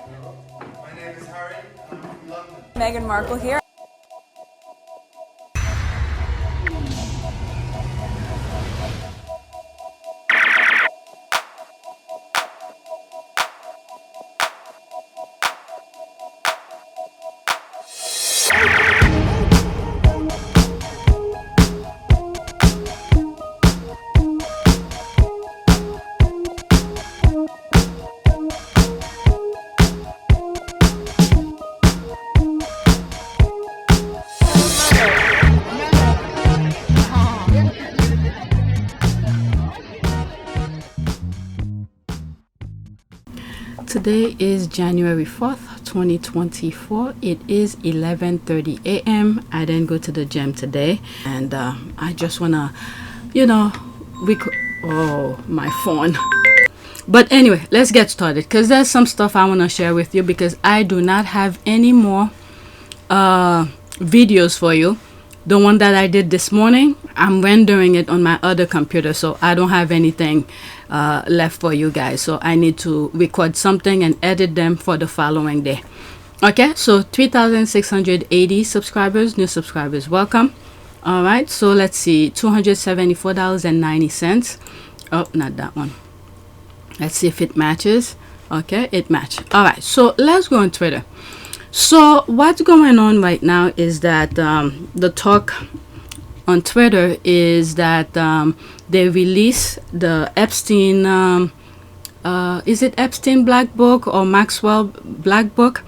My name is Harry, and I'm from London. Meghan Markle here. Today is January 4th, 2024. It is 11:30 a.m. I didn't go to the gym today, and I just wanna, oh, my phone. But anyway, let's get started because there's some stuff I want to share with you because I do not have any more videos for you. The one that I did this morning, I'm rendering it on my other computer, so I don't have anything left for you guys. So I need to record something and edit them for the following day. Okay, so 3,680 subscribers, new subscribers, welcome. All right, so let's see, $274.90. Oh, not that one. Let's see if it matches. Okay, it matched. All right, so let's go on Twitter. So what's going on right now is that the talk on Twitter is that they release the Epstein, is it Epstein Black Book or Maxwell Black Book?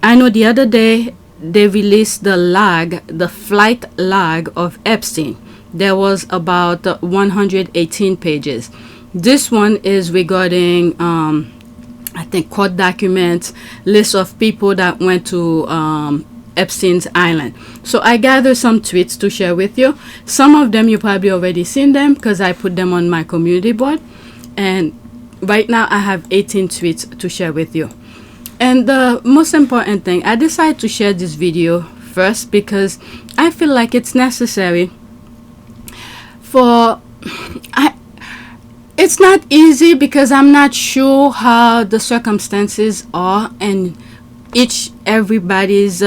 I know the other day they released the flight log of Epstein. There was about 118 pages. This one is regarding I think court documents, list of people that went to Epstein's Island. So I gathered some tweets to share with you. Some of them you probably already seen them because I put them on my community board. And right now I have 18 tweets to share with you. And the most important thing, I decided to share this video first because I feel like it's necessary for... It's not easy because I'm not sure how the circumstances are in everybody's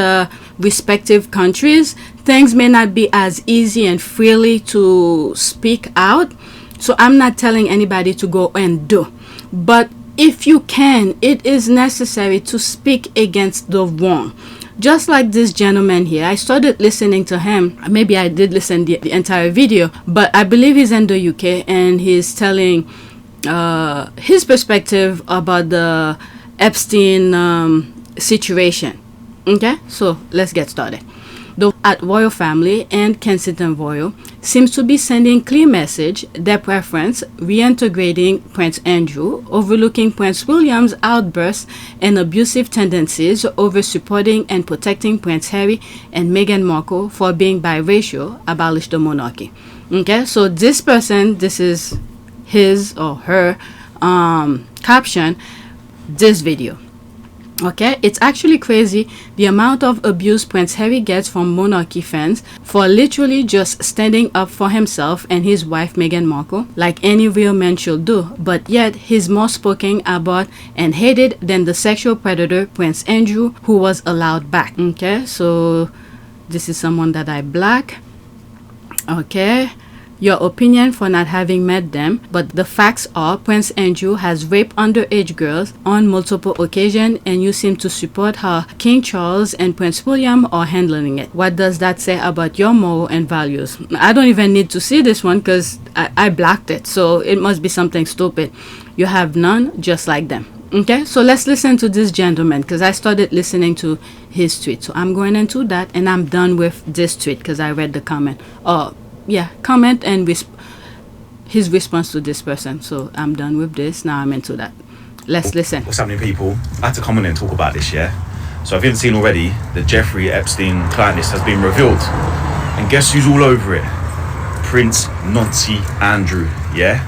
respective countries. Things may not be as easy and freely to speak out. So I'm not telling anybody to go and do. But if you can, it is necessary to speak against the wrong. Just like this gentleman here, I started listening to him. Maybe I did listen the entire video, but I believe he's in the UK and he's telling his perspective about the Epstein situation. Okay, so let's get started. The at Royal Family and Kensington Royal seems to be sending clear message their preference reintegrating Prince Andrew, overlooking Prince William's outbursts and abusive tendencies over supporting and protecting Prince Harry and Meghan Markle for being biracial, abolish the monarchy. Okay, so this person, this is his or her caption, this video. Okay, it's actually crazy the amount of abuse Prince Harry gets from monarchy fans for literally just standing up for himself and his wife Meghan Markle like any real man should do, but yet he's more spoken about and hated than the sexual predator Prince Andrew, who was allowed back. Okay, so this is someone that I black. Okay, your opinion for not having met them, but the facts are Prince Andrew has raped underage girls on multiple occasions and you seem to support how King Charles and Prince William are handling it. What does that say about your moral and values? I don't even need to see this one because I blocked it, so it must be something stupid. You have none just like them. Okay, so let's listen to this gentleman because I started listening to his tweet. So I'm going into that and I'm done with this tweet because I read the comment. Comment and his response to this person. So I'm done with this. Now I'm into that. Let's listen. What's happening, people? I had to come on and talk about this, yeah? So if you haven't seen already, the Jeffrey Epstein client list has been revealed. And guess who's all over it? Prince Nancy Andrew, yeah?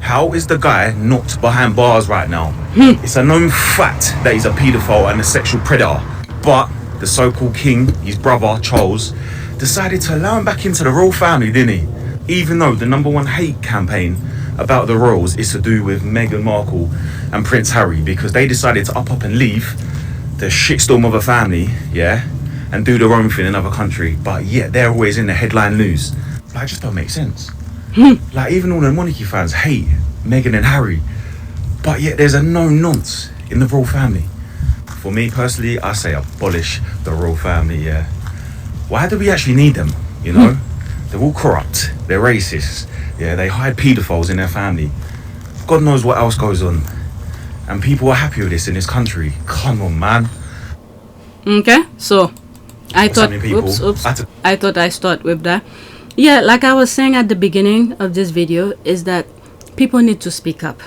How is the guy not behind bars right now? It's a known fact that he's a paedophile and a sexual predator. But the so-called king, his brother, Charles, decided to allow him back into the royal family, didn't he? Even though the #1 hate campaign about the royals is to do with Meghan Markle and Prince Harry, because they decided to up and leave the shitstorm of a family, yeah, and do their own thing in another country, but yet they're always in the headline news. Like, it just don't make sense. Like, even all the monarchy fans hate Meghan and Harry, but yet there's a no nonce in the royal family. For me personally, I say abolish the royal family, yeah. Why do we actually need them, you know? They're all corrupt, they're racist, yeah, they hide paedophiles in their family. God knows what else goes on. And people are happy with this in this country. Come on, man. Okay, so I thought, I thought I start with that. Yeah, like I was saying at the beginning of this video, is that people need to speak up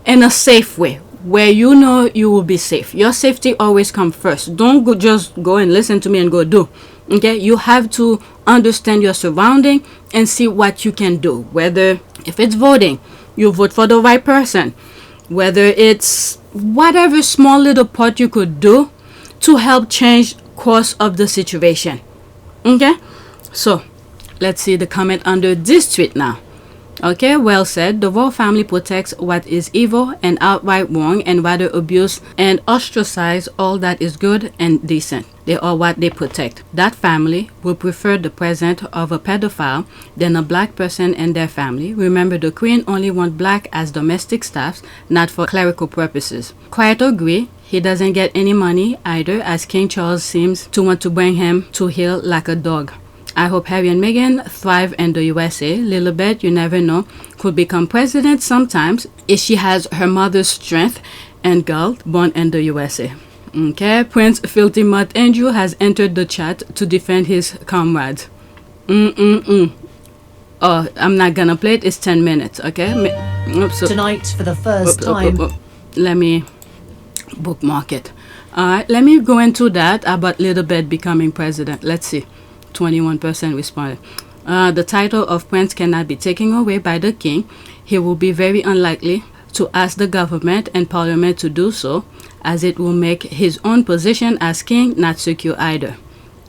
in a safe way, where you know you will be safe. Your safety always comes first. Don't just go and listen to me and go do. Okay, you have to understand your surrounding and see what you can do. Whether if it's voting, you vote for the right person. Whether it's whatever small little part you could do to help change course of the situation. Okay, so let's see the comment under this tweet now. Okay, well said. The royal family protects what is evil and outright wrong, and rather abuse and ostracize all that is good and decent. They are what they protect. That family will prefer the presence of a pedophile than a black person in their family. Remember, the queen only wants black as domestic staffs, not for clerical purposes. Quite agree. He doesn't get any money either, as King Charles seems to want to bring him to heel like a dog. I hope Harry and Meghan thrive in the USA. Lilibet, you never know, could become president sometimes if she has her mother's strength and gall, born in the USA. Okay, Prince Filthy Mutt Andrew has entered the chat to defend his comrades. Oh, I'm not gonna play it. It's 10 minutes. Okay. Tonight for the first time. Let me bookmark it. All right. Let me go into that about Lilibet becoming president. Let's see. 21% responded. The title of prince cannot be taken away by the king. He will be very unlikely to ask the government and parliament to do so, as it will make his own position as king not secure either.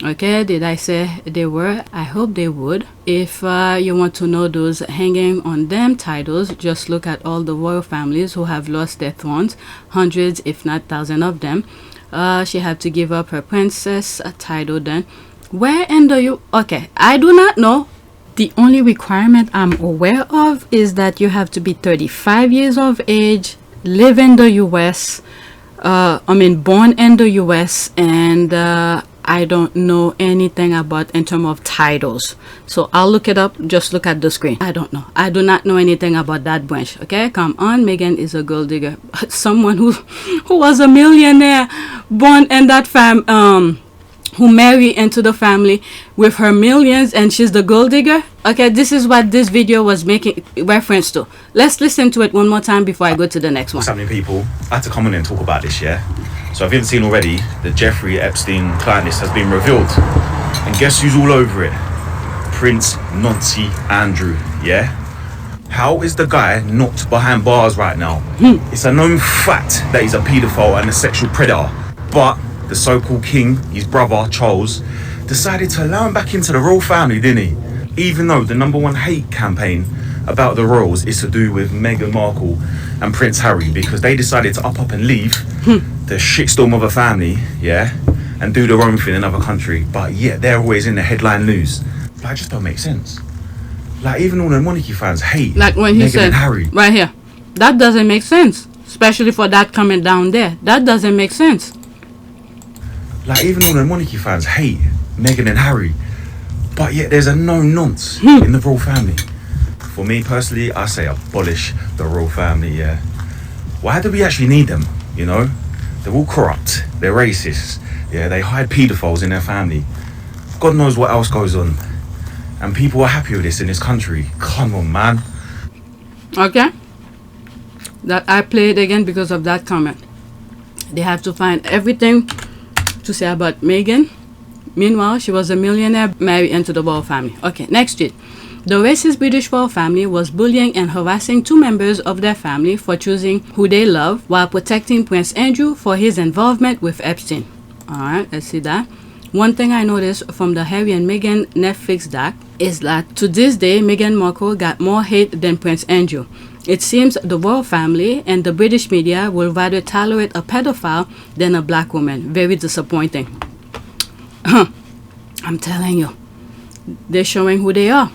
Okay, did I say they were? I hope they would. If you want to know those hanging on them titles, just look at all the royal families who have lost their thrones, hundreds if not thousands of them. She had to give up her princess title then. Where in the okay, I do not know. The only requirement I'm aware of is that you have to be 35 years of age, live in the US, born in the US, and I don't know anything about in terms of titles. So I'll look it up, just look at the screen. I don't know. I do not know anything about that branch. Okay, come on. Meghan is a gold digger. Someone who was a millionaire, born in that who married into the family with her millions, and she's the gold digger. Okay, this is what this video was making reference to. Let's listen to it one more time before I go to the next one. What's happening, people? I had to come in and talk about this, yeah? So if you haven't seen already, the Jeffrey Epstein client list has been revealed, and guess who's all over it? Prince Nancy Andrew, yeah? How is the guy not behind bars right now? It's a known fact that he's a paedophile and a sexual predator, but the so-called king, his brother Charles, decided to allow him back into the royal family, didn't he? Even though the #1 hate campaign about the royals is to do with Meghan Markle and Prince Harry, because they decided to up and leave the shitstorm of a family, yeah, and do their own thing in another country, but yet they're always in the headline news. Like, it just don't make sense. Like, even all the monarchy fans hate like when he Meghan said and Harry. right here, that doesn't make sense, especially for that comment down there. That doesn't make sense. Like, even all the monarchy fans hate Meghan and Harry, but yet there's a no nonce in the royal family. For me personally, I say abolish the royal family, yeah. Why do we actually need them, you know? They're all corrupt, they're racist, yeah, they hide paedophiles in their family. God knows what else goes on. And people are happy with this in this country. Come on, man. Okay, that I played again because of that comment. They have to find everything to say about Meghan. Meanwhile, she was a millionaire married into the royal family. Okay, next tweet. The racist British royal family was bullying and harassing two members of their family for choosing who they love, while protecting Prince Andrew for his involvement with Epstein. Alright, let's see that. One thing I noticed from the Harry and Meghan Netflix doc is that to this day, Meghan Markle got more hate than Prince Andrew. It seems the royal family and the British media will rather tolerate a pedophile than a black woman. Very disappointing. I'm telling you, they're showing who they are.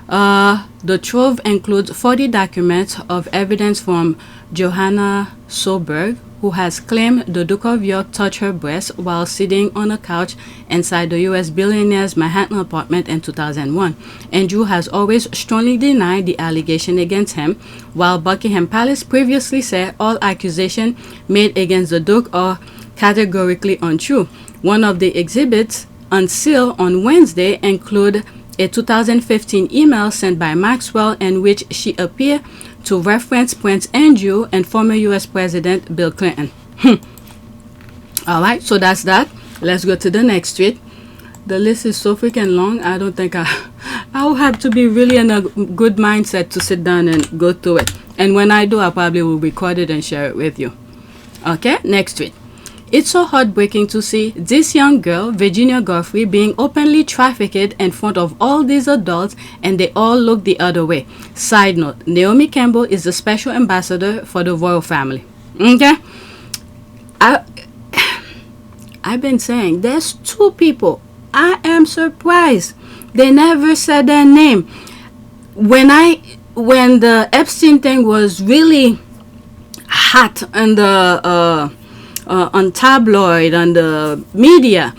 The trove includes 40 documents of evidence from Johanna Soberg, who has claimed the Duke of York touched her breast while sitting on a couch inside the U.S. billionaire's Manhattan apartment in 2001. Andrew has always strongly denied the allegation against him, while Buckingham Palace previously said all accusations made against the Duke are categorically untrue. One of the exhibits unsealed on Wednesday include a 2015 email sent by Maxwell in which she appeared to reference Prince Andrew and former U.S. President Bill Clinton. Alright, so that's that. Let's go to the next tweet. The list is so freaking long, I don't think I'll have to be really in a good mindset to sit down and go through it. And when I do, I probably will record it and share it with you. Okay, next tweet. It's so heartbreaking to see this young girl, Virginia Giuffre, being openly trafficked in front of all these adults and they all look the other way. Side note, Naomi Campbell is the special ambassador for the royal family. Okay? I've been saying there's two people. I am surprised. They never said their name. When the Epstein thing was really hot and on tabloid, on the media,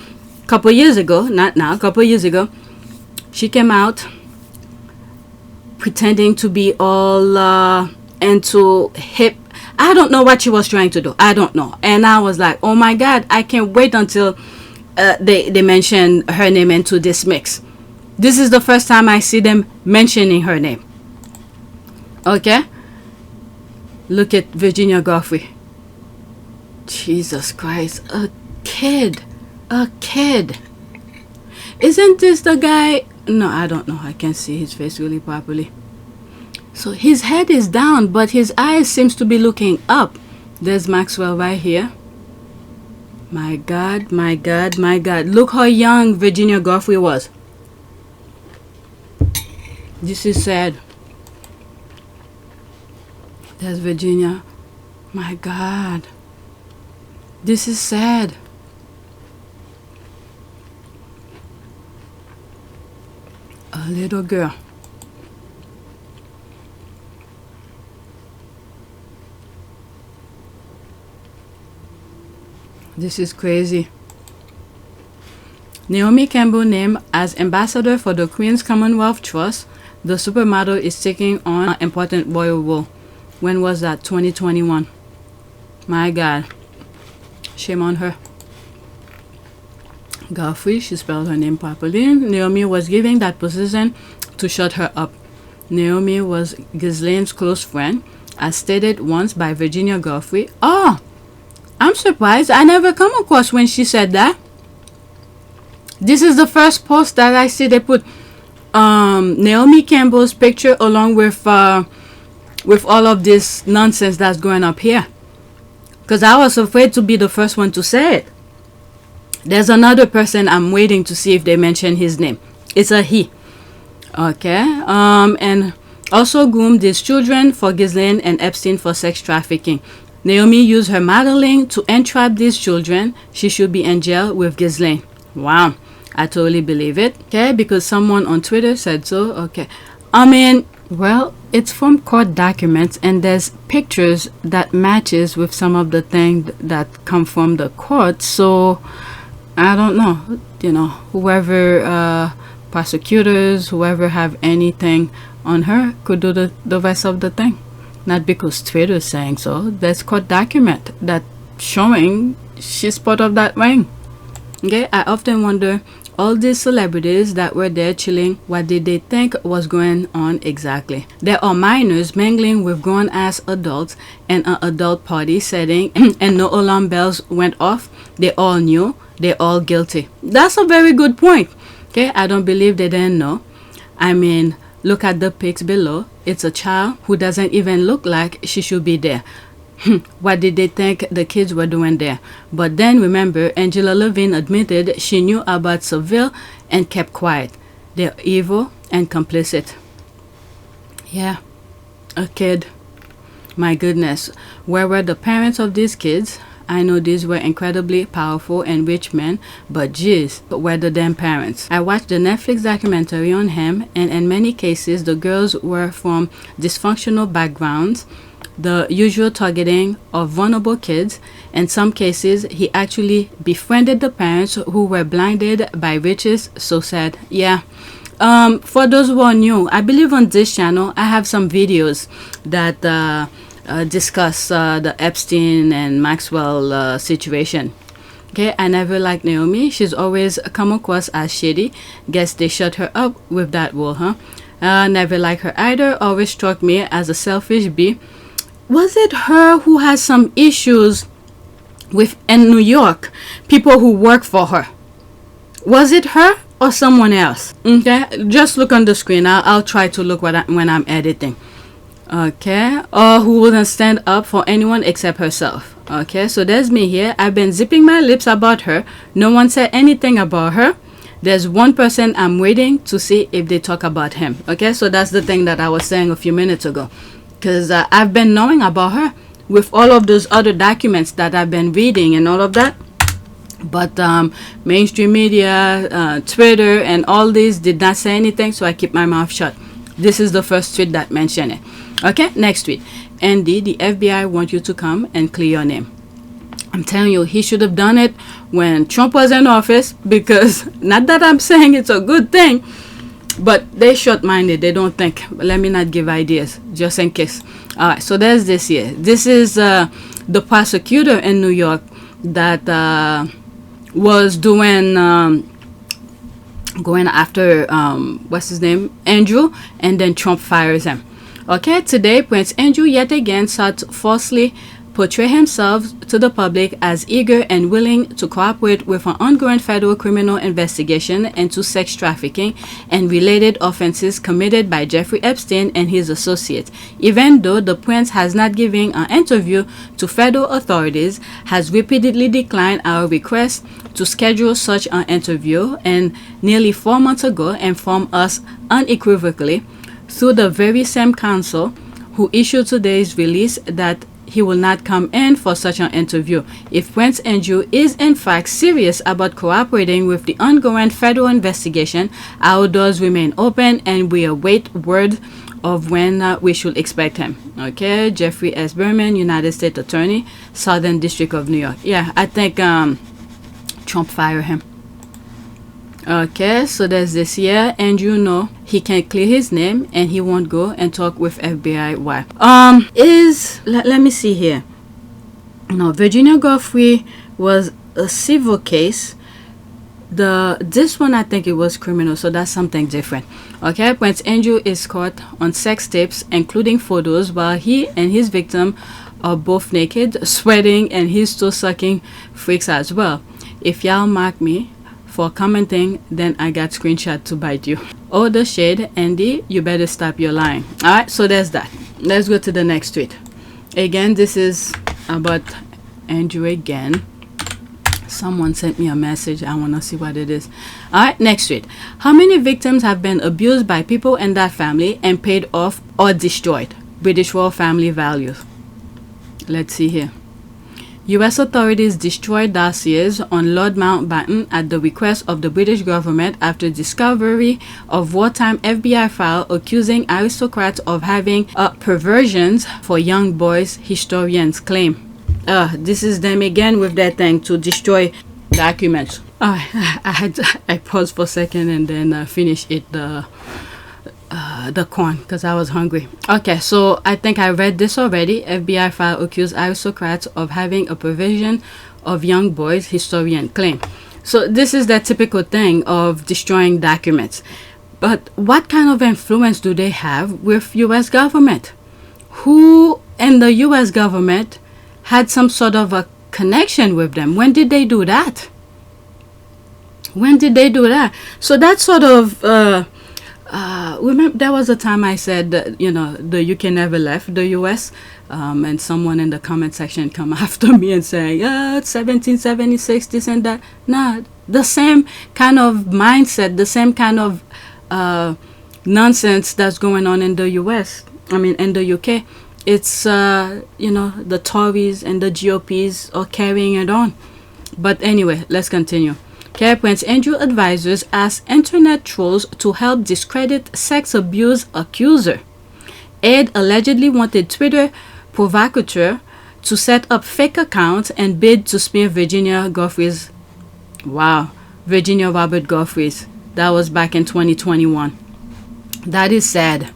couple years ago, not now, couple years ago, she came out pretending to be all into hip. I don't know what she was trying to do. I don't know. And I was like, oh my God, I can't wait until they mention her name into this mix. This is the first time I see them mentioning her name. Okay? Look at Virginia Giuffre. Jesus Christ, a kid. Isn't this the guy? No, I don't know. I can't see his face really properly. So his head is down, but his eyes seems to be looking up. There's Maxwell right here. My God, my God, my God. Look how young Virginia Giuffre was. This is sad. There's Virginia. My God. This is sad. A little girl. This is crazy. Naomi Campbell named as ambassador for the Queen's Commonwealth Trust. The supermodel is taking on an important royal role. When was that? 2021. My God. Shame on her. Giuffre, she spelled her name properly. Naomi was giving that position to shut her up. Naomi was GHISLANE's close friend, as stated once by Virginia Giuffre. Oh, I'm surprised. I never come across when she said that. This is the first post that I see they put Naomi Campbell's picture along with all of this nonsense that's going up here. Because I was afraid to be the first one to say it. There's another person I'm waiting to see if they mention his name. It's a he. Okay. And also groomed his children for GHISLANE and Epstein for sex trafficking. Naomi used her modeling to entrap these children. She should be in jail with GHISLANE. Wow. I totally believe it. Okay. Because someone on Twitter said so. Okay. I mean, well, it's from court documents and there's pictures that matches with some of the things that come from the court. So I don't know, you know, whoever prosecutors, whoever have anything on her could do the rest of the thing. Not because Twitter is saying so. There's court document that showing she's part of that ring. Okay, I often wonder, all these celebrities that were there chilling, what did they think was going on exactly? There are minors mingling with grown-ass adults in an adult party setting and no alarm bells went off. They all knew. They're all guilty. That's a very good point. Okay, I don't believe they didn't know. I mean, look at the pics below. It's a child who doesn't even look like she should be there. What did they think the kids were doing there? But then remember, Angela Levine admitted she knew about Seville and kept quiet. They're evil and complicit. Yeah, a kid. My goodness, where were the parents of these kids? I know these were incredibly powerful and rich men, but geez, where the damn parents? I watched the Netflix documentary on him, and in many cases, the girls were from dysfunctional backgrounds, the usual targeting of vulnerable kids. In some cases, he actually befriended the parents who were blinded by riches. So sad. Yeah. For those who are new, I believe on this channel, I have some videos that discuss the Epstein and Maxwell situation. Okay, I never liked Naomi. She's always come across as shady. Guess they shut her up with that rule, huh? Never liked her either. Always struck me as a selfish bee. Was it her who has some issues with in New York? People who work for her. Was it her or someone else? Okay, just look on the screen. I'll try to look when I'm editing. Okay, or who wouldn't stand up for anyone except herself. Okay, so there's me here. I've been zipping my lips about her. No one said anything about her. There's one person I'm waiting to see if they talk about him. Okay, so that's the thing that I was saying a few minutes ago. Because I've been knowing about her with all of those other documents that I've been reading and all of that. But mainstream media, Twitter, and all these did not say anything, so I keep my mouth shut. This is the first tweet that mentioned it. Okay, next tweet. Andie, the FBI want you to come and clear your name. I'm telling you, he should have done it when Trump was in office, because not that I'm saying it's a good thing, but they short-minded. They don't think. Let me not give ideas, just in case. All right, so there's this here. This is the prosecutor in New York that was doing going after what's his name, Andrew, and then Trump fires him. Okay, today Prince Andrew yet again sought to falsely portray himself to the public as eager and willing to cooperate with an ongoing federal criminal investigation into sex trafficking and related offenses committed by Jeffrey Epstein and his associates, even though the prince has not given an interview to federal authorities, has repeatedly declined our request to schedule such an interview, and nearly 4 months ago informed us unequivocally through the very same counsel who issued today's release that he will not come in for such an interview. If Prince Andrew is in fact serious about cooperating with the ongoing federal investigation, our doors remain open and we await word of when we should expect him. Okay, Jeffrey S. Berman, United States Attorney, Southern District of New York. Yeah, I think Trump fired him. Okay, so there's this here. Andrew know he can clear his name and he won't go and talk with FBI. Why? Let me see here. No, Virginia Giuffre was a civil case. This one I think it was criminal, so that's something different. Okay, Prince Andrew is caught on sex tapes, including photos while he and his victim are both naked, sweating, and he's still sucking freaks as well. If y'all mark me for commenting, then I got screenshot to bite you. Oh, the shade, Andie, you better stop your lying. Alright, so there's that. Let's go to the next tweet. Again, this is about Andrew again. Someone sent me a message. I want to see what it is. Alright, next tweet. How many victims have been abused by people in that family and paid off or destroyed? British royal family values. Let's see here. U.S. authorities destroyed dossiers on Lord Mountbatten at the request of the British government after discovery of wartime FBI file accusing aristocrats of having perversions for young boys, historians claim. This is them again with that thing to destroy documents. I paused for a second and then finish it the corn because I was hungry. Okay, so I think I read this already. FBI file accused aristocrats of having a perversion of young boys, historian claim. So this is that typical thing of destroying documents. But what kind of influence do they have with U.S. government? Who in the U.S. government had some sort of a connection with them? When did they do that? When did they do that? So that sort of remember there was a time I said that, you know, the UK never left the US, and someone in the comment section come after me and say, yeah, it's 1776, this and that. Nah, the same kind of mindset, the same kind of nonsense that's going on in the US. I mean, in the UK. It's, you know, the Tories and the GOPs are carrying it on. But anyway, let's continue. Okay, Prince Andrew advisors ask internet trolls to help discredit sex abuse accuser. Ed allegedly wanted Twitter provocateur to set up fake accounts and bid to smear Virginia Giuffre's. Wow, Virginia Robert Giuffre's. That was back in 2021. That is sad.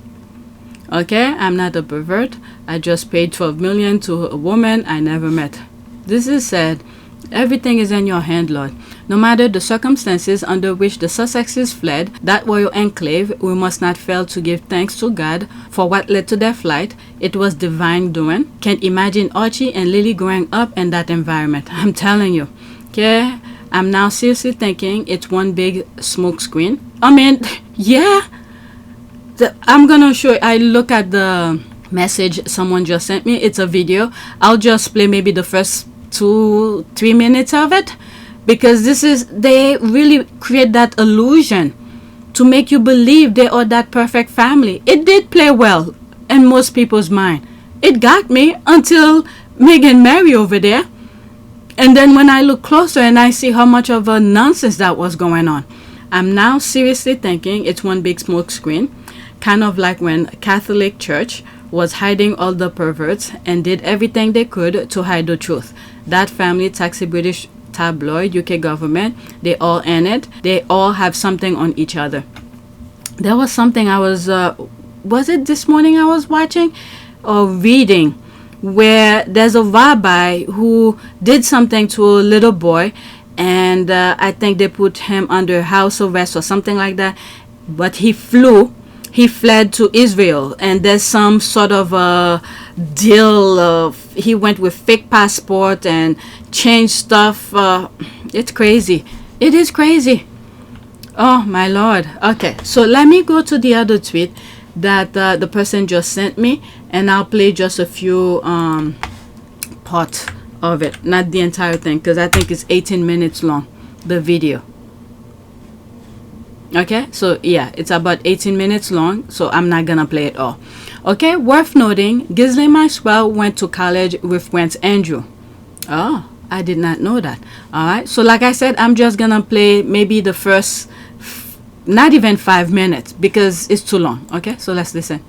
Okay, I'm not a pervert. I just paid $12 million to a woman I never met. This is sad. Everything is in your hand, Lord. No matter the circumstances under which the Sussexes fled that royal enclave, we must not fail to give thanks to God for what led to their flight. It was divine doing. Can't imagine Archie and Lily growing up in that environment. I'm telling you. Okay, I'm now seriously thinking it's one big smoke screen. I mean, yeah. I'm gonna show you. I look at the message someone just sent me. It's a video. I'll just play maybe the first 2-3 minutes of it, because they really create that illusion to make you believe they are that perfect family. It did play well in most people's mind. It got me until Meghan Mary over there, and then when I look closer and I see how much of a nonsense that was going on, I'm now seriously thinking it's one big smoke screen. Kind of like when Catholic Church was hiding all the perverts and did everything they could to hide the truth. That family, taxi British tabloid, UK government, they all in it. They all have something on each other. There was something I was it this morning I was watching or reading, where there's a rabbi who did something to a little boy, and I think they put him under house arrest or something like that, but he fled to Israel, and there's some sort of a deal. He went with fake passport and changed stuff. It's crazy. It is crazy. Oh my Lord. Okay, so let me go to the other tweet that the person just sent me, and I'll play just a few parts of it, not the entire thing, because I think it's 18 minutes long, the video. Okay, so yeah, it's about 18 minutes long, so I'm not gonna play it all. Okay, worth noting, GHISLANE MAXWELL went to college with Prince Andrew. Oh, I did not know that. Alright, so like I said, I'm just gonna play maybe the first not even 5 minutes, because it's too long. Okay, so let's listen.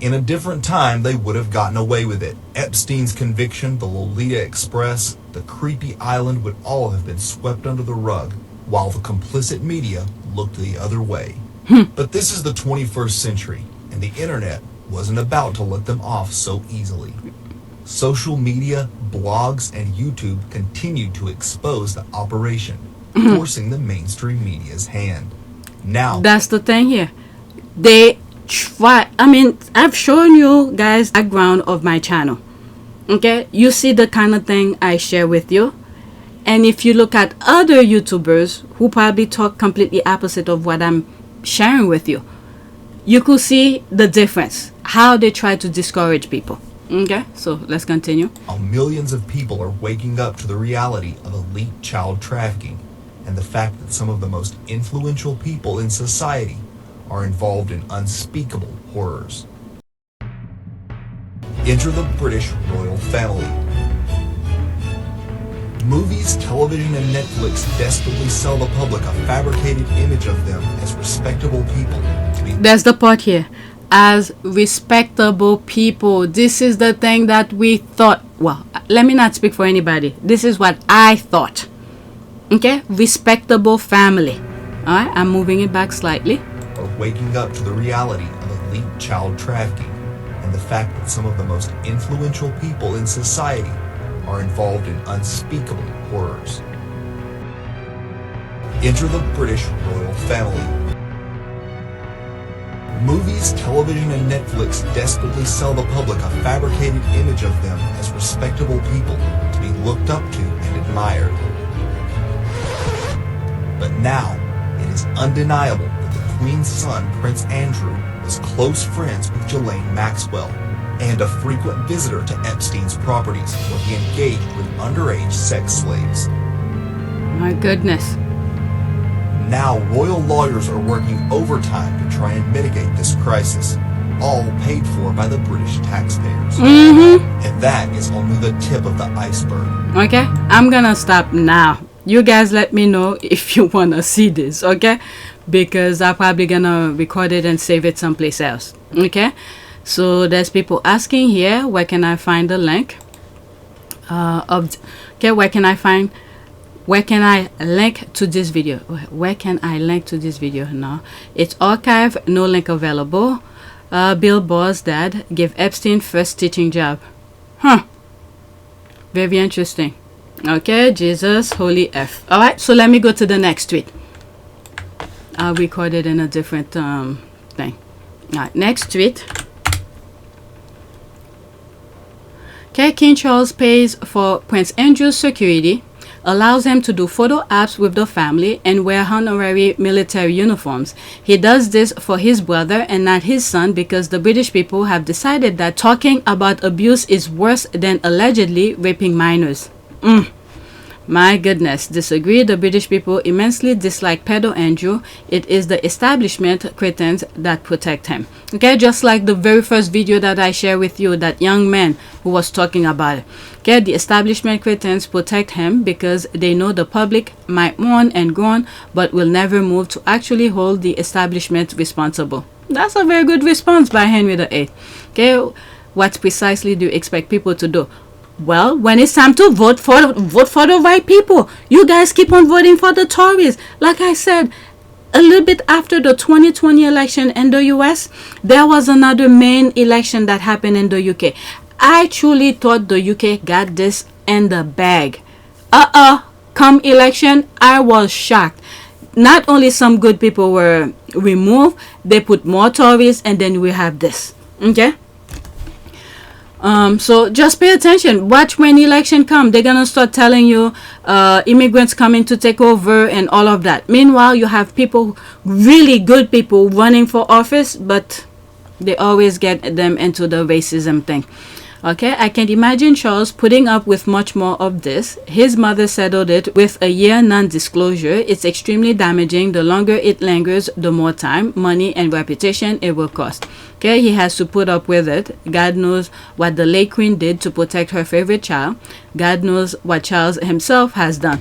In a different time, they would have gotten away with it. Epstein's conviction, the Lolita Express, the creepy island would all have been swept under the rug, while the complicit media looked the other way. But this is the 21st century, and the internet wasn't about to let them off so easily. Social media, blogs, and YouTube continued to expose the operation, forcing the mainstream media's hand. Now, that's the thing here. They try. I mean, I've shown you guys the background of my channel. Okay, you see the kind of thing I share with you. And if you look at other YouTubers who probably talk completely opposite of what I'm sharing with you, you could see the difference, how they try to discourage people. Okay, so let's continue. Millions of people are waking up to the reality of elite child trafficking and the fact that some of the most influential people in society are involved in unspeakable horrors. Enter the British royal family. Movies, television, and Netflix desperately sell the public a fabricated image of them as respectable people. There's the part here. As respectable people. This is the thing that we thought. Well, let me not speak for anybody. This is what I thought. Okay? Respectable family. Alright, I'm moving it back slightly. Are waking up to the reality of elite child trafficking and the fact that some of the most influential people in society are involved in unspeakable horrors. Enter the British royal family. Movies, television, and Netflix desperately sell the public a fabricated image of them as respectable people to be looked up to and admired. But now, it is undeniable that the Queen's son, Prince Andrew, was close friends with Ghislaine Maxwell and a frequent visitor to Epstein's properties where he engaged with underage sex slaves. My goodness. Now, royal lawyers are working overtime to try and mitigate this crisis, all paid for by the British taxpayers. And that is only the tip of the iceberg. Okay, I'm gonna stop now. You guys let me know if you wanna see this, okay? Because I'm probably gonna record it and save it someplace else. Okay, so there's people asking here, where can I find the link where can I link to this video? Where can I link to this video? No, it's archived, no link available. Bill Barr's dad gave Epstein first teaching job. Very interesting. Okay, Jesus, holy F. All right, so let me go to the next tweet. I'll record it in a different thing. All right, next tweet. Okay, King Charles pays for Prince Andrew's security, allows him to do photo apps with the family and wear honorary military uniforms. He does this for his brother and not his son because the British people have decided that talking about abuse is worse than allegedly raping minors. My goodness, disagree. The British people immensely dislike pedo Andrew. It is the establishment cretins that protect him. Okay, just like the very first video that I shared with you, that young man who was talking about it. Okay, the establishment cretins protect him because they know the public might mourn and groan, but will never move to actually hold the establishment responsible. That's a very good response by Henry VIII. Okay, what precisely do you expect people to do? Well, when it's time to vote for the right people, you guys keep on voting for the Tories. Like I said, a little bit after the 2020 election in the US, there was another main election that happened in the UK. I truly thought the UK got this in the bag. Come election, I was shocked. Not only some good people were removed, they put more Tories, and then we have this. Okay? So just pay attention. Watch when election come. They're gonna start telling you immigrants coming to take over and all of that. Meanwhile, you have people, really good people, running for office, but they always get them into the racism thing. Okay, I can imagine Charles putting up with much more of this. His mother settled it with a year non-disclosure. It's extremely damaging. The longer it lingers, the more time, money, and reputation it will cost. Okay, he has to put up with it. God knows what the late queen did to protect her favorite child. God knows what Charles himself has done.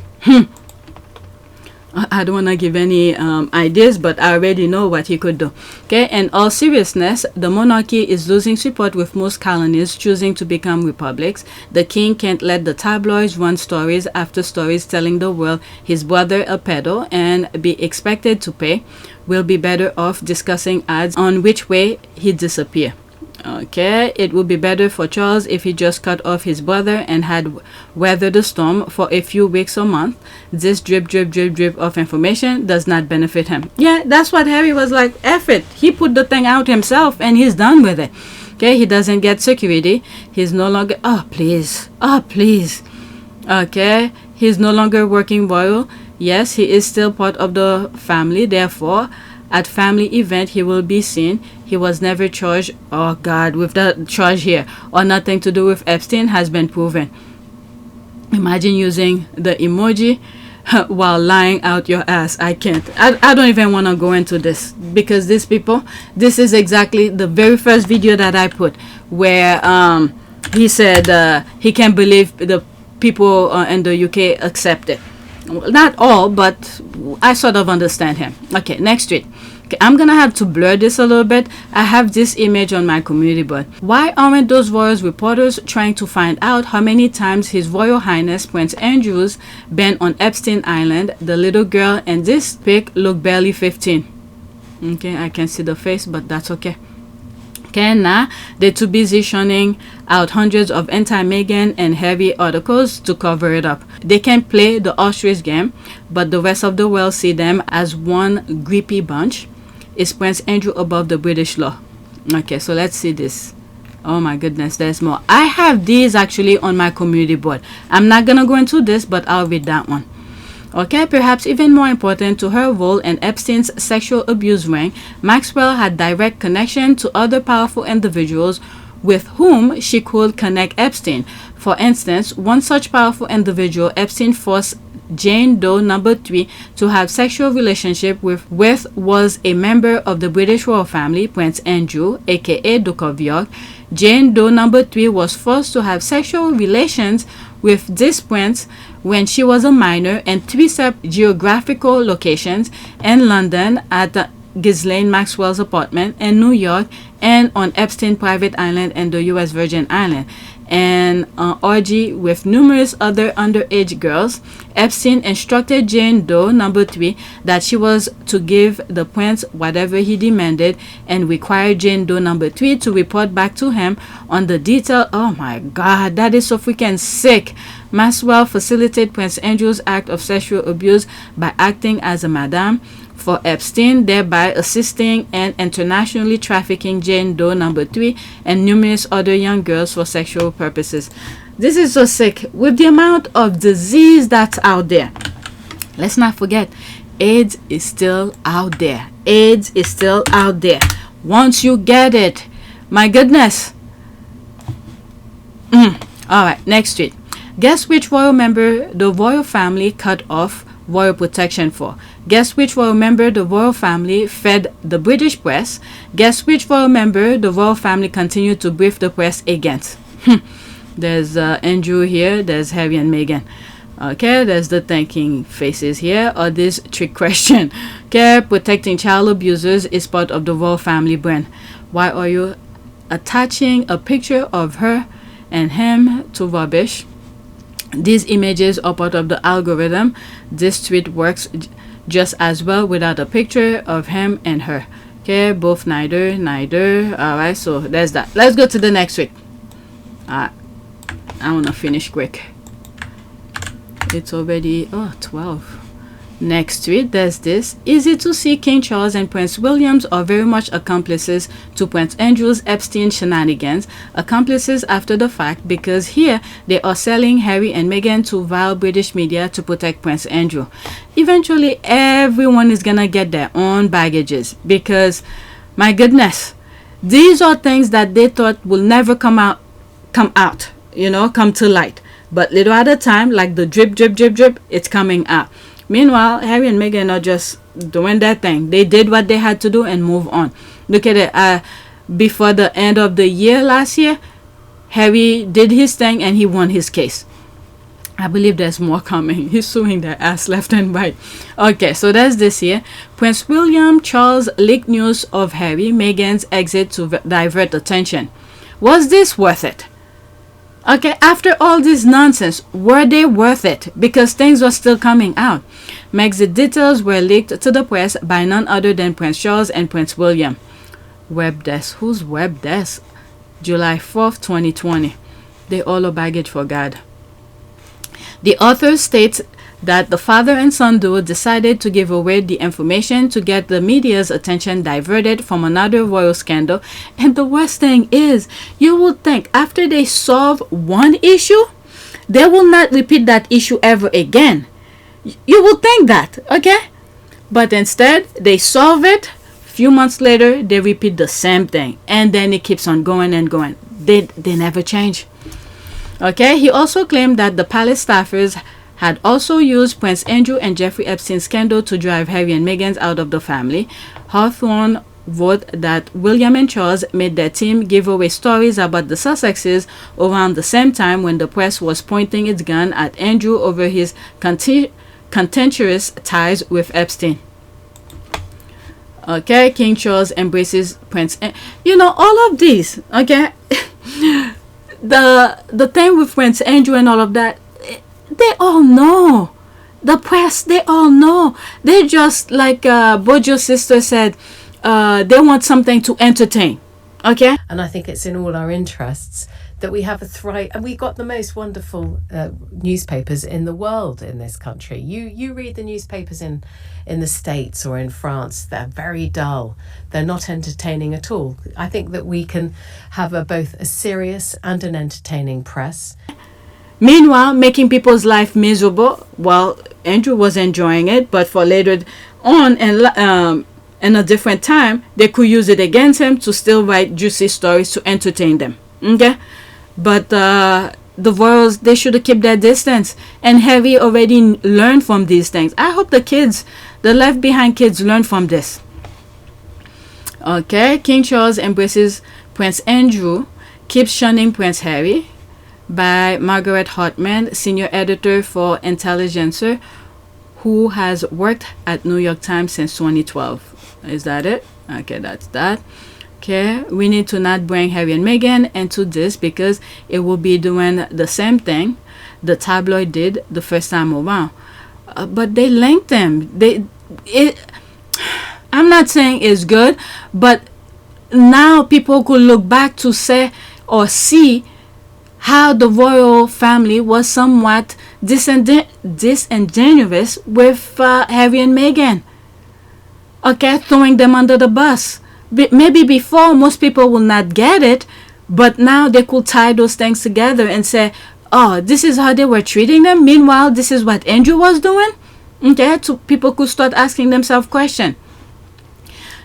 I don't want to give any ideas, but I already know what he could do. Okay, in all seriousness, the monarchy is losing support with most colonies choosing to become republics. The king can't let the tabloids run stories after stories telling the world his brother a pedo and be expected to pay. We'll be better off discussing odds on which way he'd disappear. Okay, it would be better for Charles if he just cut off his brother and had weathered the storm for a few weeks or months. This drip of information does not benefit him. Yeah, that's what Harry was like. F it. He put the thing out himself and he's done with it. Okay, he doesn't get security. He's no longer... Oh, please. Okay, he's no longer working royal. Yes, he is still part of the family. Therefore, at family event, he will be seen. He was never charged, oh God, with the charge here, or nothing to do with Epstein has been proven. Imagine using the emoji while lying out your ass. I can't. I don't even want to go into this because these people, this is exactly the very first video that I put where he said he can't believe the people in the UK accept it. Well, not all, but I sort of understand him. Okay, next tweet. Okay, I'm gonna have to blur this a little bit. I have this image on my community board. Why aren't those royal reporters trying to find out how many times His Royal Highness Prince Andrew's been on Epstein Island? The little girl in this pic look barely 15. Okay, I can see the face, but that's okay. Okay, now they're too busy shunning out hundreds of anti-Meghan and Harry articles to cover it up. They can play the ostrich game, but the rest of the world see them as one creepy bunch. Is Prince Andrew above the British law? Okay, so let's see this. Oh my goodness, there's more. I have these actually on my community board. I'm not gonna go into this, but I'll read that one. Okay, perhaps even more important to her role in Epstein's sexual abuse ring, Maxwell had direct connection to other powerful individuals with whom she could connect Epstein. For instance, one such powerful individual Epstein forced Jane Doe number 3 to have sexual relationship with was a member of the British royal family, Prince Andrew, aka Duke of York. Jane Doe number 3 was forced to have sexual relations with this prince when she was a minor in 3 separate geographical locations: in London at Ghislaine Maxwell's apartment, in New York, and on Epstein private island in the U.S. Virgin Island. And orgy with numerous other underage girls. Epstein instructed Jane Doe number 3 that she was to give the prince whatever he demanded, and required Jane Doe number 3 to report back to him on the detail. Oh my god, that is so freaking sick. Maxwell facilitated Prince Andrew's act of sexual abuse by acting as a madam for Epstein, thereby assisting and internationally trafficking Jane Doe number 3 and numerous other young girls for sexual purposes. This is so sick. With the amount of disease that's out there, let's not forget, AIDS is still out there. AIDS is still out there. Once you get it, my goodness. Alright, next tweet. Guess which royal member the royal family cut off royal protection for? Guess which royal member the royal family fed the British press? Guess which royal member the royal family continued to brief the press against? There's Andrew here, there's Harry and Meghan. Okay, there's the thinking faces here, or this trick question. Okay, protecting child abusers is part of the royal family brand. Why are you attaching a picture of her and him to rubbish? These images are part of the algorithm. This tweet works just as well without a picture of him and her. Okay, both neither. Alright, so there's that. Let's go to the next tweet. I want to finish quick. It's already 12. Next tweet, there's this. Easy to see King Charles and Prince William are very much accomplices to Prince Andrew's Epstein shenanigans. Accomplices after the fact, because here they are selling Harry and Meghan to vile British media to protect Prince Andrew. Eventually, everyone is gonna get their own baggages, because, my goodness, these are things that they thought will never come out, come to light. But little at a time, like the drip, it's coming out. Meanwhile, Harry and Meghan are just doing their thing. They did what they had to do and move on. Look at it. Before the end of the year last year, Harry did his thing and he won his case. I believe there's more coming. He's suing their ass left and right. Okay, so that's this here. Prince William Charles leaked news of Harry, Meghan's exit to divert attention. Was this worth it? Okay, after all this nonsense, were they worth it? Because things were still coming out. Meg's details were leaked to the press by none other than Prince Charles and Prince William. Web desk. Who's web desk? July 4th, 2020. They all are baggage for God. The author states that the father and son duo decided to give away the information to get the media's attention diverted from another royal scandal. And the worst thing is, you would think after they solve one issue, they will not repeat that issue ever again. You would think that, okay? But instead, they solve it. Few months later, they repeat the same thing. And then it keeps on going and going. They never change. Okay, he also claimed that the palace staffers had also used Prince Andrew and Jeffrey Epstein's scandal to drive Harry and Meghan out of the family. Hawthorne wrote that William and Charles made their team give away stories about the Sussexes around the same time when the press was pointing its gun at Andrew over his contentious ties with Epstein. Okay, King Charles embraces Prince. All of these. Okay, the thing with Prince Andrew and all of that. They all know. The press, they all know. They just, like Bojo's sister said, they want something to entertain. Okay? And I think it's in all our interests that we have and we got the most wonderful newspapers in the world in this country. You read the newspapers in the States or in France, they're very dull. They're not entertaining at all. I think that we can have both a serious and an entertaining press. Meanwhile, making people's life miserable. Well, Andrew was enjoying it, but for later on and in a different time, they could use it against him to still write juicy stories to entertain them. Okay, but the royals, they should have kept their distance, and Harry already learned from these things. I hope the left behind kids learn from this. Okay, King Charles embraces Prince Andrew, keeps shunning Prince Harry, by Margaret Hartman, senior editor for Intelligencer, who has worked at New York Times since 2012. Is that it? Okay, that's that. Okay, we need to not bring Harry and Meghan into this because it will be doing the same thing the tabloid did the first time around. But they linked them. I'm not saying it's good, but now people could look back to say or see how the royal family was somewhat disingenuous with Harry and Meghan. Okay, throwing them under the bus. Maybe before most people will not get it, but now they could tie those things together and say, oh, this is how they were treating them. Meanwhile, this is what Andrew was doing. Okay, so people could start asking themselves questions.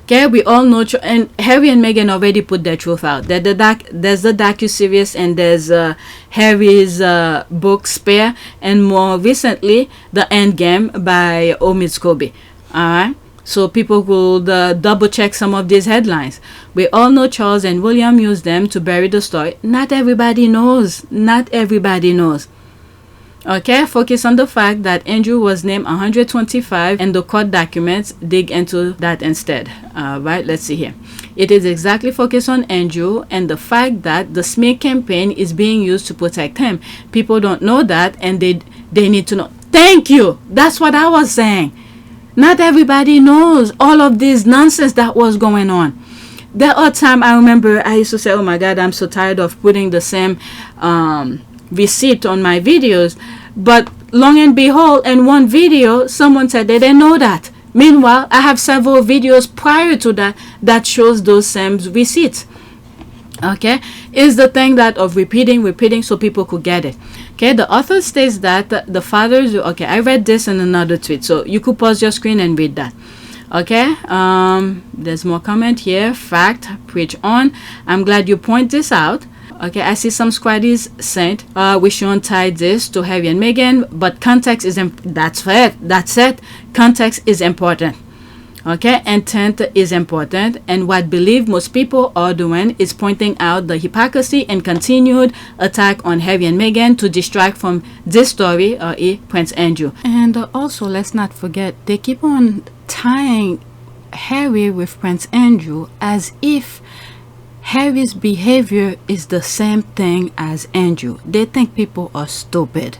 Okay, we all know, and Harry and Meghan already put their truth out. There's the docu-series, and there's Harry's book Spare, and more recently the Endgame by Omid Scobie. Alright, so people could double check some of these headlines. We all know Charles and William used them to bury the story. Not everybody knows. Not everybody knows. Okay, focus on the fact that Andrew was named 125 and the court documents dig into that instead. Right, let's see here. It is exactly focused on Andrew and the fact that the smear campaign is being used to protect him. People don't know that, and they need to know. Thank you. That's what I was saying. Not everybody knows all of this nonsense that was going on. There are times I remember I used to say, oh my God, I'm so tired of putting the same receipt on my videos, but long and behold, in one video someone said they didn't know that. Meanwhile, I have several videos prior to that shows those same receipts. Okay, is the thing that of repeating so people could get it. Okay, the author states that the fathers, okay, I read this in another tweet, so you could pause your screen and read that. Okay, there's more comment here. Fact, preach on. I'm glad you point this out. Okay, I see some squaddies saying we shouldn't tie this to Harry and Meghan, but context is that's it. Context is important. Okay, intent is important, and what believe most people are doing is pointing out the hypocrisy and continued attack on Harry and Meghan to distract from this story, Prince Andrew. And also, let's not forget, they keep on tying Harry with Prince Andrew as if Harry's behavior is the same thing as Andrew. They think people are stupid.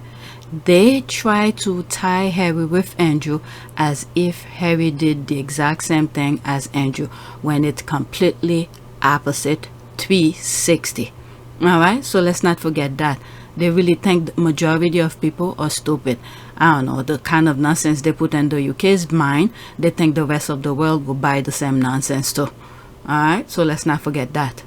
They try to tie Harry with Andrew as if Harry did the exact same thing as Andrew, when it's completely opposite, 360. Alright, so let's not forget that. They really think the majority of people are stupid. I don't know, the kind of nonsense they put in the UK's mind, they think the rest of the world will buy the same nonsense too. Alright, so let's not forget that.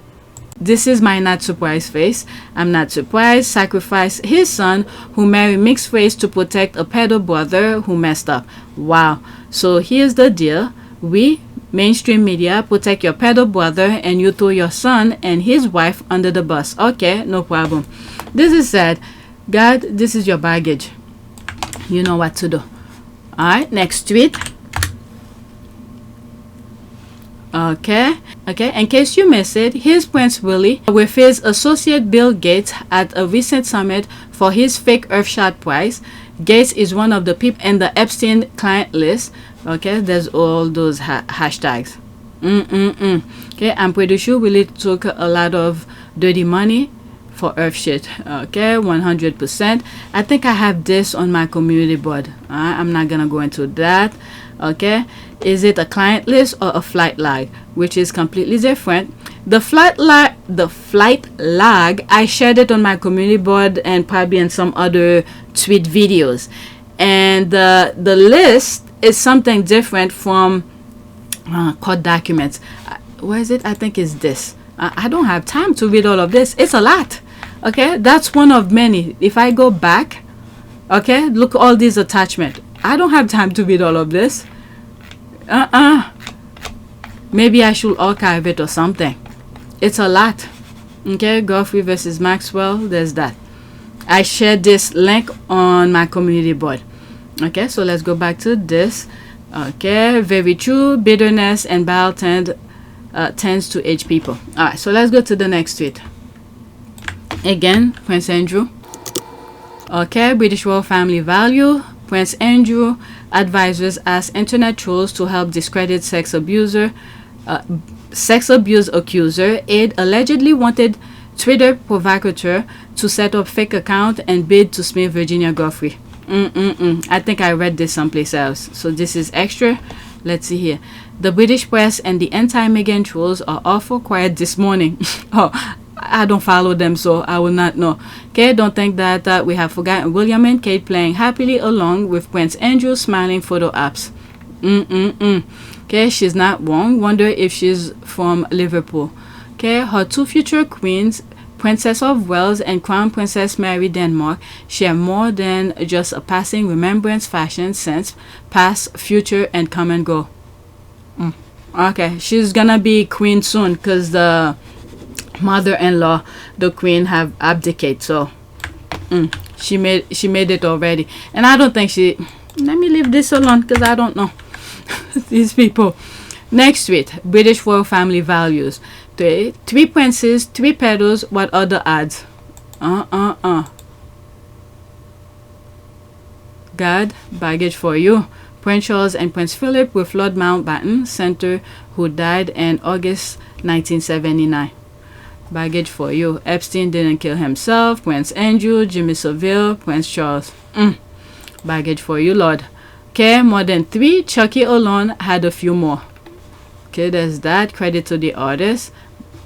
This is my not surprised face. I'm not surprised. Sacrificed his son who married mixed race to protect a pedo brother who messed up. Wow. So here's the deal. We, mainstream media, protect your pedo brother and you throw your son and his wife under the bus. Okay, no problem. This is sad. God, this is your baggage. You know what to do. Alright, next tweet. Okay, in case you missed it, here's Prince Willie with his associate Bill Gates at a recent summit for his fake Earthshot prize. Gates is one of the people in the Epstein client list. Okay, there's all those hashtags. Okay, I'm pretty sure Willie took a lot of dirty money for Earth shit. Okay, 100%. I think I have this on my community board. I'm not gonna go into that. Okay, is it a client list or a flight lag, which is completely different? The flight lag, I shared it on my community board and probably in some other tweet videos, and the list is something different from court documents. Where is it? I think it's this. I don't have time to read all of this. It's a lot. Okay, that's one of many. If I go back, okay, look all these attachments. I don't have time to read all of this. Maybe I should archive it or something. It's a lot. Okay, Giuffre versus Maxwell. There's that. I shared this link on my community board. Okay, so let's go back to this. Okay, very true. Bitterness and bile tends to age people. Alright, so let's go to the next tweet. Again, Prince Andrew. Okay, British royal family value. Prince Andrew advisors ask internet trolls to help discredit sex abuse accuser. Aide allegedly wanted Twitter provocateur to set up fake account and bid to smear Virginia Giuffre. I think I read this someplace else. So this is extra. Let's see here. The British press and the anti-Meghan trolls are awful quiet this morning. Oh, I don't follow them, so I will not know. Okay, don't think that we have forgotten William and Kate playing happily along with Prince Andrew smiling photo apps. Okay, she's not wrong. Wonder if she's from Liverpool. Okay, her two future queens, Princess of Wales and Crown Princess Mary Denmark, share more than just a passing remembrance, fashion sense, past, future, and come and go. Okay, she's gonna be queen soon because the mother-in-law, the queen, have abdicated. So she made it already, and I don't think she. Let me leave this alone because I don't know these people. Next tweet: British royal family values. Three princes, 3 pedals. What are the odds? God, baggage for you. Prince Charles and Prince Philip with Lord Mountbatten, Center, who died in August 1979. Baggage for you. Epstein didn't kill himself. Prince Andrew, Jimmy Savile, Prince Charles. Baggage for you, Lord. Okay, more than 3. Chucky alone had a few more. Okay, there's that. Credit to the artist.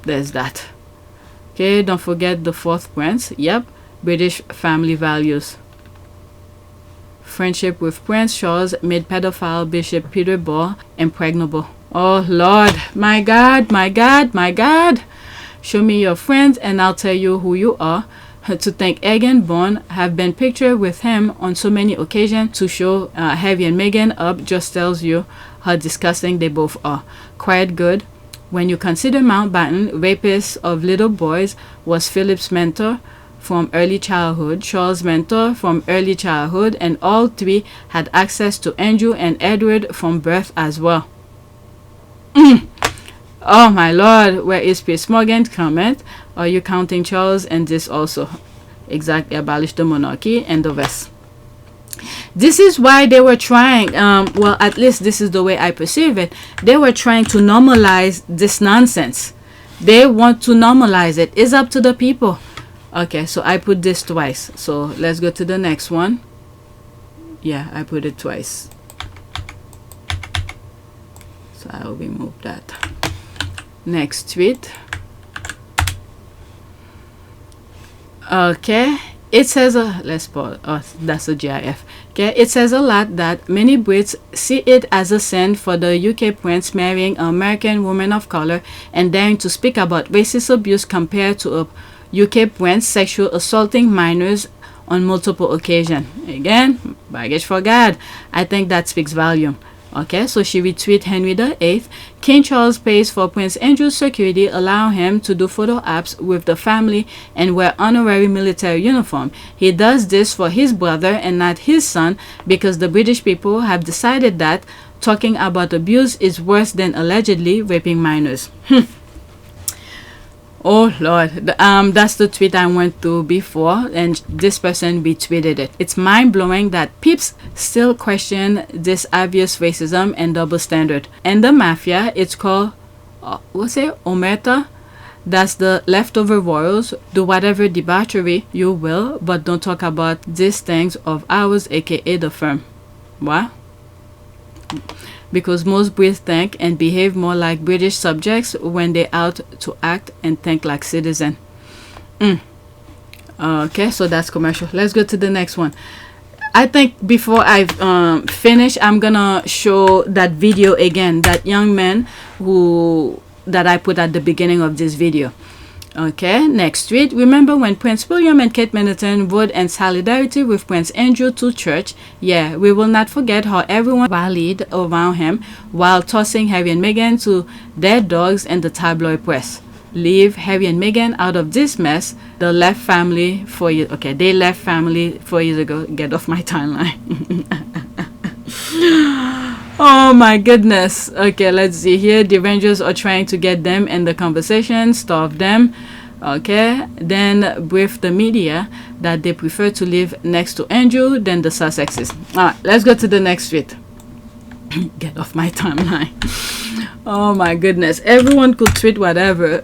There's that. Okay, don't forget the 4th prince. Yep, British family values. Friendship with Prince Charles made pedophile Bishop Peter Ball impregnable. Oh Lord, my God, my God, my God. Show me your friends and I'll tell you who you are. To think Egg and Bond have been pictured with him on so many occasions to show Harry and Meghan up just tells you how disgusting they both are. Quite good. When you consider Mountbatten, rapist of little boys, was Philip's mentor from early childhood, Charles' mentor from early childhood, and all 3 had access to Andrew and Edward from birth as well. Oh my Lord, where is Piers Morgan's comment? Are you counting Charles and this also? Exactly, abolish the monarchy and the rest. This is why they were trying, well, at least this is the way I perceive it. They were trying to normalize this nonsense. They want to normalize it. It's up to the people. Okay, so I put this twice. So let's go to the next one. Yeah, I put it twice. So I'll remove that. Next tweet. Okay, it says let's pause. Oh, that's a GIF. Okay, it says a lot that many Brits see it as a sin for the UK prince marrying an American woman of color and daring to speak about racist abuse compared to a UK prince sexual assaulting minors on multiple occasions. Again, baggage for God. I think that speaks volume. Okay, so she retweeted Henry VIII. King Charles pays for Prince Andrew's security, allow him to do photo apps with the family and wear honorary military uniform. He does this for his brother and not his son because the British people have decided that talking about abuse is worse than allegedly raping minors. Oh Lord, that's the tweet I went through before, and this person retweeted it. It's mind-blowing that peeps still question this obvious racism and double standard. And the mafia, it's called, what's it, omerta? That's the leftover royals. Do whatever debauchery you will, but don't talk about these things of ours, aka the firm. What? Because most Brits think and behave more like British subjects when they're out to act and think like citizens. Okay, so that's commercial. Let's go to the next one. I think before I finish, I'm gonna show that video again, that young man that I put at the beginning of this video. Okay, next tweet. Remember when Prince William and Kate Middleton rode in solidarity with Prince Andrew to church? Yeah, we will not forget how everyone rallied around him while tossing Harry and Meghan to their dogs in the tabloid press. Leave Harry and Meghan out of this mess. They left family 4 years. Okay, they left family 4 years ago. Get off my timeline. Oh my goodness. Okay, let's see here. The Avengers are trying to get them in the conversation, starve them. Okay, then brief the media that they prefer to live next to Andrew than the Sussexes. Alright, let's go to the next tweet. Get off my timeline. Oh my goodness. Everyone could tweet whatever.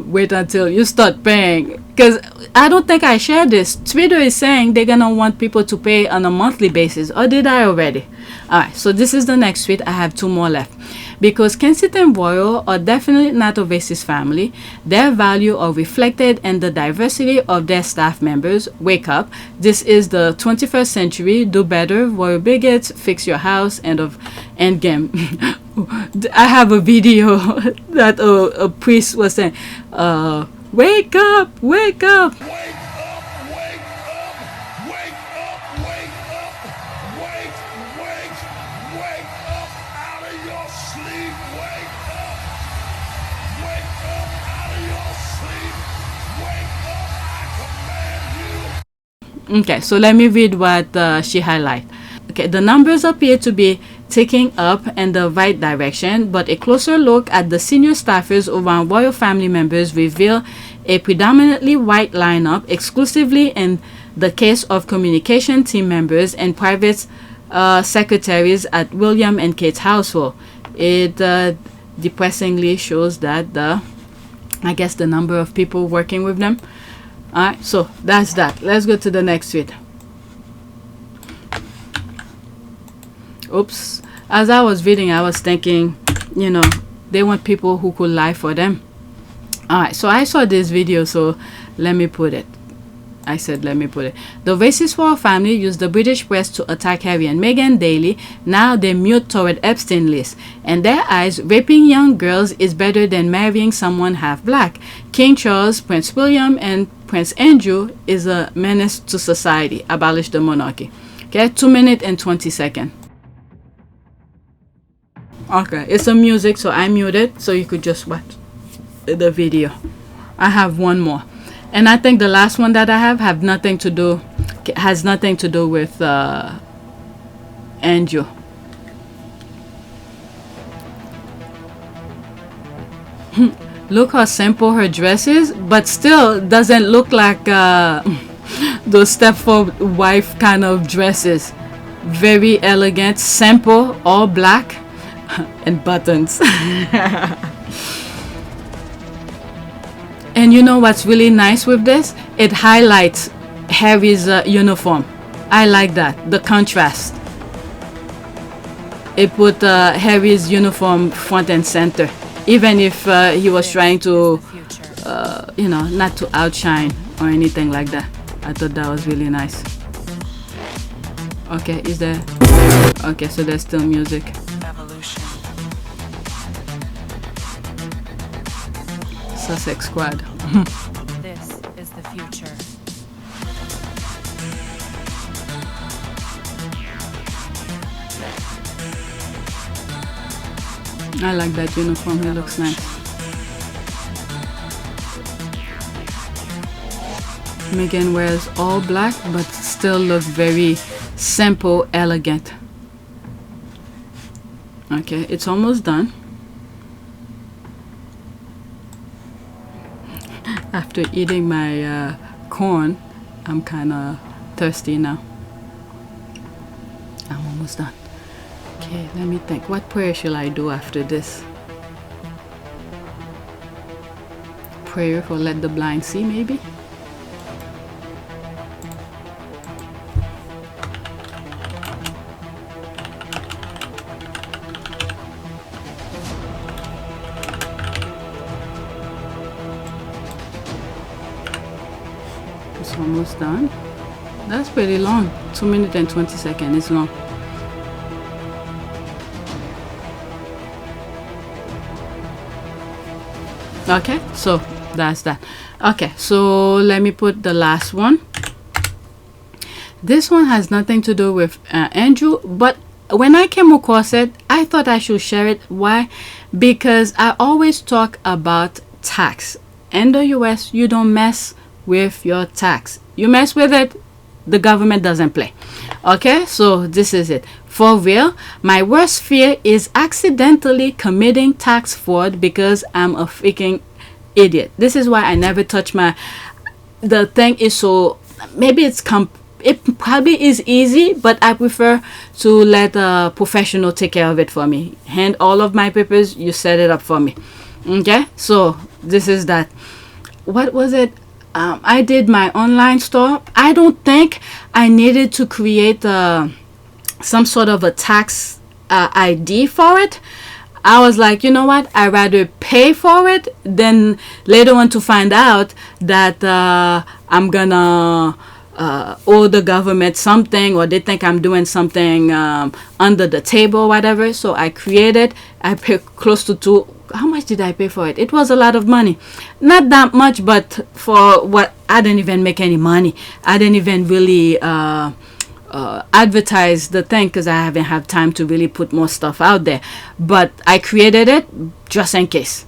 Wait until you start paying. Because I don't think I shared this. Twitter is saying they're going to want people to pay on a monthly basis. Or did I already? Alright, so this is the next tweet. I have 2 more left. Because Kensington Royal are definitely not a racist family. Their value are reflected in the diversity of their staff members. Wake up. This is the 21st century. Do better. Royal bigots. Fix your house. End of endgame. I have a video that a priest was saying, wake up, wake up. Okay, so let me read what she highlighted. Okay, the numbers appear to be ticking up in the right direction, but a closer look at the senior staffers around royal family members reveal a predominantly white lineup, exclusively in the case of communication team members and private secretaries at William and Kate's household. It depressingly shows that I guess the number of people working with them. Alright, so that's that. Let's go to the next tweet. Oops. As I was reading, I was thinking, you know, they want people who could lie for them. Alright, so I saw this video, so let me put it. I said, let me put it. The racist royal family used the British press to attack Harry and Meghan daily. Now they mute toward Epstein list. In their eyes, raping young girls is better than marrying someone half black. King Charles, Prince William, and Prince Andrew is a menace to society. Abolish the monarchy. Okay, 2 minutes and 20 seconds. Okay, it's a music, so I muted so you could just watch the video. I have one more. And I think the last one that I has nothing to do with Andrew. Look how simple her dress is, but still doesn't look like those Stepford wife kind of dresses. Very elegant, simple, all black and buttons. And you know what's really nice with this? It highlights Harry's uniform. I like that, the contrast. It put Harry's uniform front and center, even if he was trying to, you know, not to outshine or anything like that. I thought that was really nice. Okay, is there? Okay, so there's still music. Sussex Squad. This is the future. I like that uniform, it looks nice. Meghan wears all black but still looks very simple, elegant. Okay, it's almost done. After eating my corn, I'm kind of thirsty now. I'm almost done. Okay, let me think. What prayer shall I do after this? Prayer for let the blind see, maybe? It's almost done. That's pretty long. 2 minutes and 20 seconds is long. Okay, so That's that. Okay, so let me put the last one. This one has nothing to do with Andrew, but when I came across it, I thought I should share it. Why? Because I always talk about tax. In the US, you don't mess with your tax. You mess with it, the government doesn't play. Okay, so this is it. For real, my worst fear is accidentally committing tax fraud because I'm a freaking idiot. This is why I never touch the thing is so, maybe it probably is easy, but I prefer to let a professional take care of it for me. Hand all of my papers, you set it up for me. Okay, so this is that. What was it? I did my online store. I don't think I needed to create some sort of a tax ID for it. I was like, you know what? I'd rather pay for it than later on to find out that I'm gonna owe the government something, or they think I'm doing something under the table or whatever. So I created. I paid close to how much did I pay for it? It was a lot of money. Not that much, but for what, I didn't even make any money. I didn't even really advertise the thing because I haven't had time to really put more stuff out there. But I created it just in case.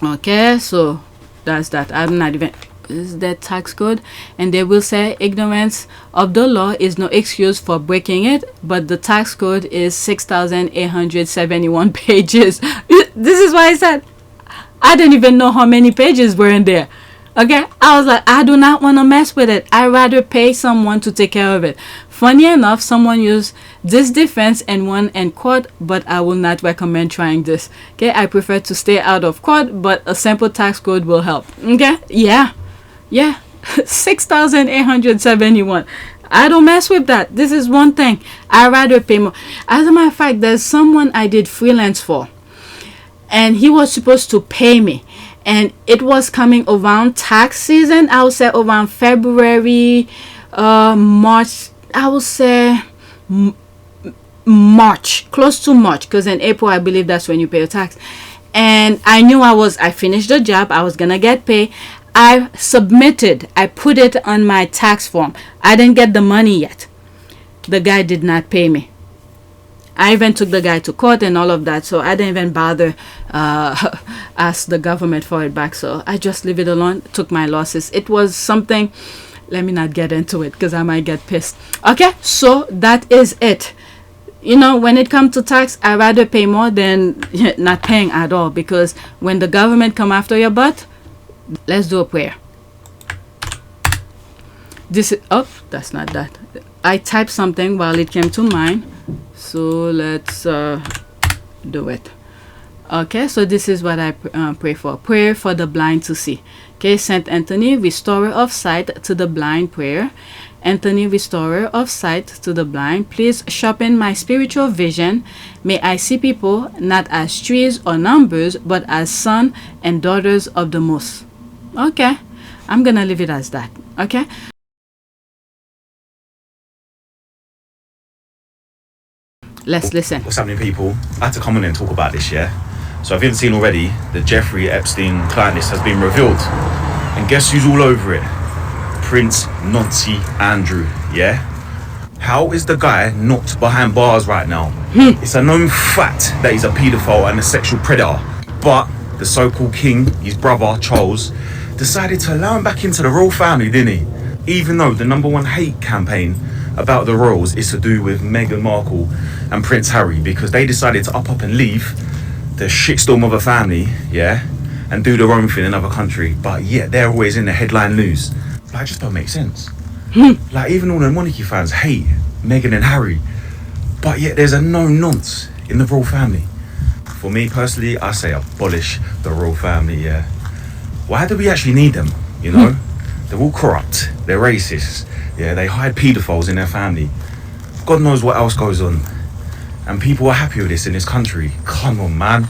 Okay, so that's that. I'm not even... Is that tax code? And they will say ignorance of the law is no excuse for breaking it, but the tax code is 6,871 pages. This is why I said I didn't even know how many pages were in there. Okay, I was like, I do not want to mess with it. I'd rather pay someone to take care of it. Funny enough, someone used this defense and won in court, but I will not recommend trying this. Okay, I prefer to stay out of court, but a simple tax code will help. Okay, yeah 6,871. I don't mess with that. This is one thing. I'd rather pay more. As a matter of fact, there's someone I did freelance for, and he was supposed to pay me, and it was coming around tax season. I would say around February, March. I would say March, close to March, because in April I believe that's when you pay your tax. And I knew I finished the job, I was gonna get paid. I put it on my tax form. I didn't get the money yet. The guy did not pay me. I even took the guy to court and all of that, so I didn't even bother ask the government for it back. So I just leave it alone, took my losses. It was something, let me not get into it because I might get pissed. Okay, so that is it. You know, when it comes to tax, I'd rather pay more than not paying at all, because when the government come after your butt, let's do a prayer. This is, oh, that's not that. I typed something while it came to mind, so let's do it. Okay, so this is what I pray for. Prayer for the blind to see. Okay, Saint Anthony, restorer of sight to the blind, prayer. Anthony, restorer of sight to the blind, please sharpen my spiritual vision. May I see people not as trees or numbers, but as sons and daughters of the Most. Okay, I'm gonna leave it as that. Okay. Let's listen. What's happening, people? I had to come on and talk about this, yeah? So if you haven't seen already, the Jeffrey Epstein client list has been revealed. And guess who's all over it? Prince Nancy Andrew, yeah? How is the guy not behind bars right now? It's a known fact that he's a paedophile and a sexual predator. But the so-called king, his brother, Charles, decided to allow him back into the royal family, didn't he? Even though the #1 hate campaign about the royals is to do with Meghan Markle and Prince Harry, because they decided to up and leave the shitstorm of a family, yeah, and do their own thing in another country, but yet they're always in the headline news. Like, it just don't make sense. Like, even all the monarchy fans hate Meghan and Harry, but yet there's a no nonce in the royal family. For me personally, I say abolish the royal family, yeah. Why do we actually need them, you know? They're all corrupt, they're racist, yeah, they hide paedophiles in their family. God knows what else goes on. And people are happy with this in this country. Come on, man.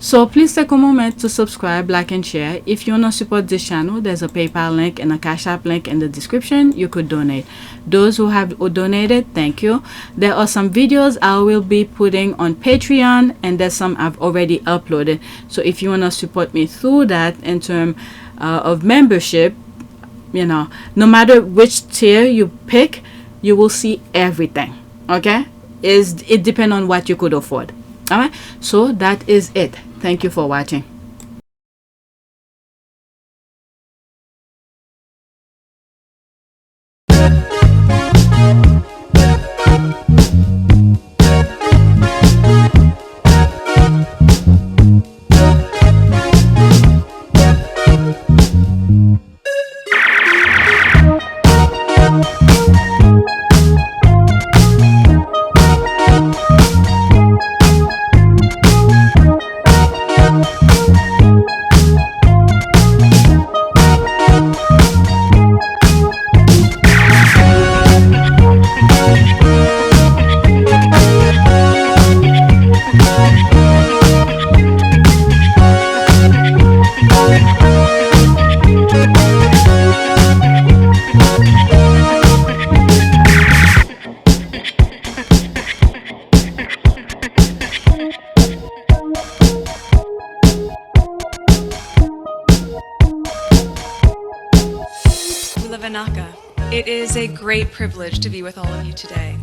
So please take a moment to subscribe, like, and share. If you want to support this channel, there's a PayPal link and a Cash App link in the description. You could donate. Those who have donated, thank you. There are some videos I will be putting on Patreon, and there's some I've already uploaded. So if you want to support me through that in terms of membership, you know, no matter which tier you pick, you will see everything. Okay, it depends on what you could afford. All right, so that is it. Thank you for watching. It is a great privilege to be with all of you today.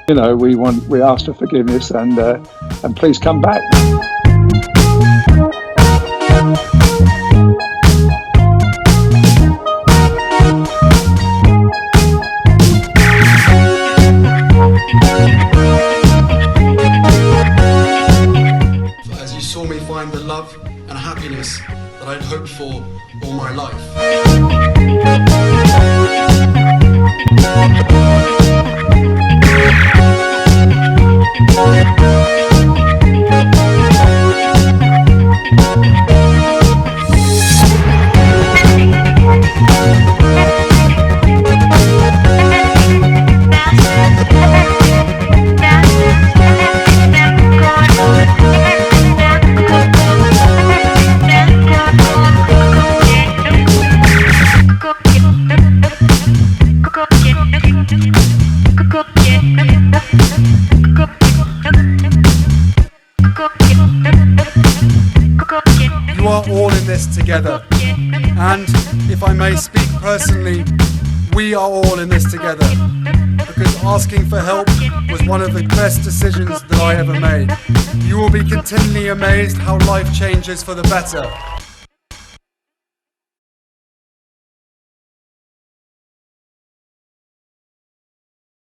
You know, we ask for forgiveness and please come back. As you saw me find the love and happiness that I'd hoped for all my life. You are all in this together, and if I may speak personally, we are all in this together, because asking for help was one of the best decisions that I ever made. You will be continually amazed how life changes for the better.